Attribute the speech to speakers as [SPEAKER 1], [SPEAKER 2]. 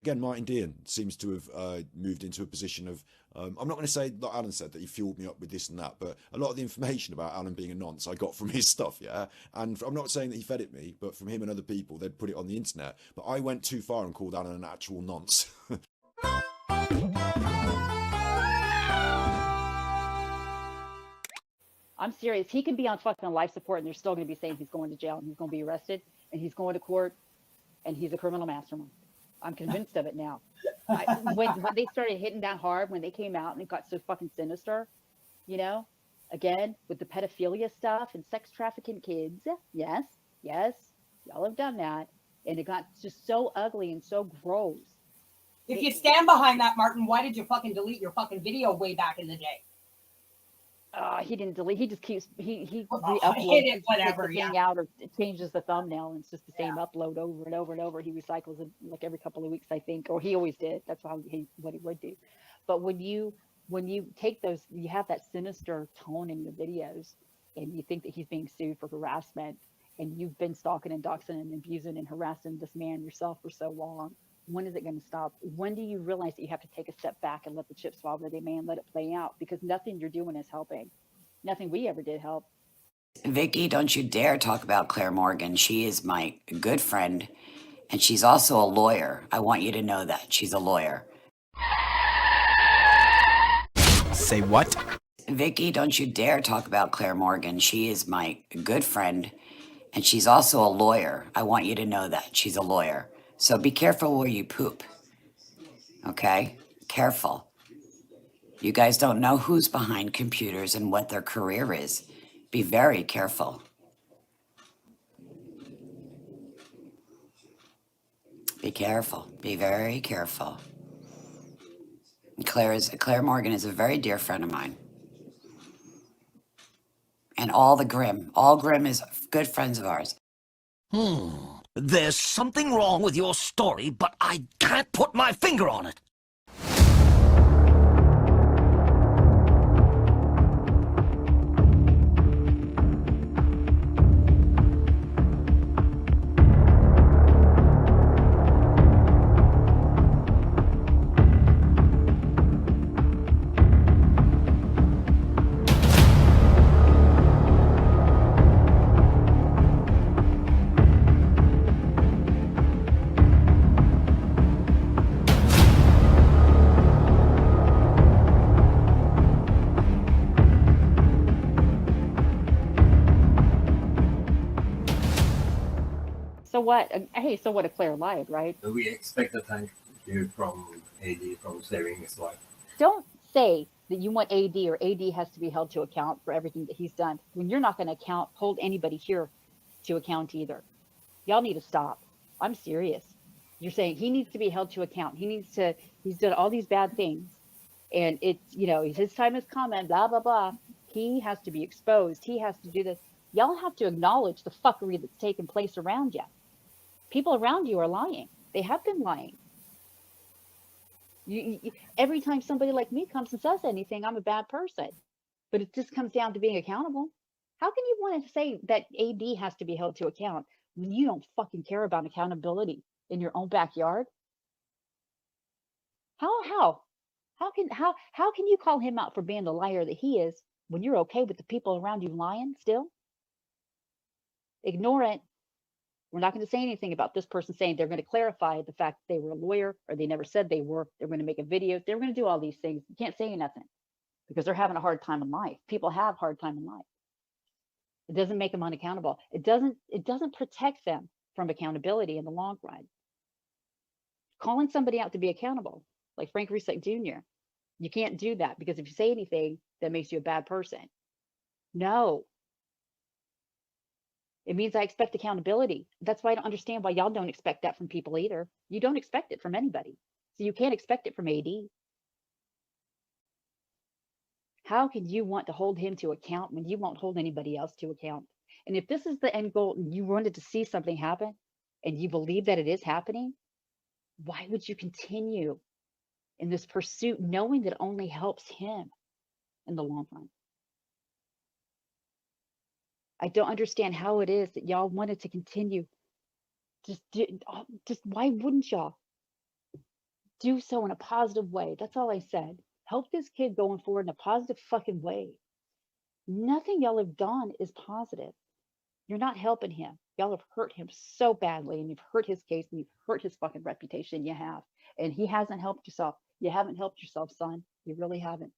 [SPEAKER 1] again, Martin Dean seems to have moved into a position of, I'm not going to say, like Alan said, that he fueled me up with this and that, but a lot of the information about Alan being a nonce I got from his stuff, yeah? And I'm not saying that he fed it me, but from him and other people, they'd put it on the internet. But I went too far and called Alan an actual nonce.
[SPEAKER 2] I'm serious. He can be on fucking life support and they're still going to be saying he's going to jail and he's going to be arrested and he's going to court and he's a criminal mastermind. I'm convinced of it now. When they started hitting that hard, when they came out and it got so fucking sinister, you know, again, with the pedophilia stuff and sex trafficking kids. Yes, yes, y'all have done that. And it got just so ugly and so gross.
[SPEAKER 3] If you stand behind that, Martin, why did you fucking delete your fucking video way back in the day?
[SPEAKER 2] He didn't delete. He just keeps he
[SPEAKER 3] hit
[SPEAKER 2] re-uploads
[SPEAKER 3] it, whatever,
[SPEAKER 2] the thing out, or it changes the thumbnail, and it's just the same upload over and over and over. He recycles it like every couple of weeks, I think, or he always did. That's what he would do. But when you take those, you have that sinister tone in your videos, and you think that he's being sued for harassment, and you've been stalking and doxing and abusing and harassing this man yourself for so long. When is it going to stop? When do you realize that you have to take a step back and let the chips fall where they may and let it play out? Because nothing you're doing is helping. Nothing we ever did help.
[SPEAKER 4] Vicky, don't you dare talk about Claire Morgan. She is my good friend, and she's also a lawyer. I want you to know that. She's a lawyer.
[SPEAKER 5] Say what?
[SPEAKER 4] Vicky, don't you dare talk about Claire Morgan. She is my good friend, and she's also a lawyer. I want you to know that. She's a lawyer. So be careful where you poop. Okay? Careful. You guys don't know who's behind computers and what their career is. Be very careful. Be careful. Be very careful. Claire Morgan is a very dear friend of mine. And all Grimm is good friends of ours.
[SPEAKER 5] There's something wrong with your story, but I can't put my finger on it.
[SPEAKER 2] So what? Hey, so what if Claire lied, right?
[SPEAKER 6] We expect a thank you from AD from saving his life.
[SPEAKER 2] Don't say that you want AD or AD has to be held to account for everything that he's done when you're not going to hold anybody here to account either. Y'all need to stop. I'm serious. You're saying he needs to be held to account. He's done all these bad things. And it's, his time has come and blah, blah, blah. He has to be exposed. He has to do this. Y'all have to acknowledge the fuckery that's taken place around you. People around you are lying. They have been lying. Every time somebody like me comes and says anything, I'm a bad person. But it just comes down to being accountable. How can you want to say that AD has to be held to account when you don't fucking care about accountability in your own backyard? How can you call him out for being the liar that he is when you're okay with the people around you lying still? Ignore it. We're not going to say anything about this person saying they're going to clarify the fact that they were a lawyer or they never said they were. They're going to make a video. They're going to do all these things. You can't say nothing because they're having a hard time in life. People have a hard time in life. It doesn't make them unaccountable. It doesn't protect them from accountability in the long run. Calling somebody out to be accountable, like Frank Reset Jr., you can't do that because if you say anything, that makes you a bad person. No. It means I expect accountability. That's why I don't understand why y'all don't expect that from people either. You don't expect it from anybody. So you can't expect it from AD. How can you want to hold him to account when you won't hold anybody else to account? And if this is the end goal and you wanted to see something happen and you believe that it is happening, why would you continue in this pursuit knowing that it only helps him in the long run? I don't understand how it is that y'all wanted to continue. Just why wouldn't y'all? do so in a positive way. That's all I said. Help this kid going forward in a positive fucking way. Nothing y'all have done is positive. You're not helping him. Y'all have hurt him so badly, and you've hurt his case, and you've hurt his fucking reputation. You have. And he hasn't helped yourself. You haven't helped yourself, son. You really haven't.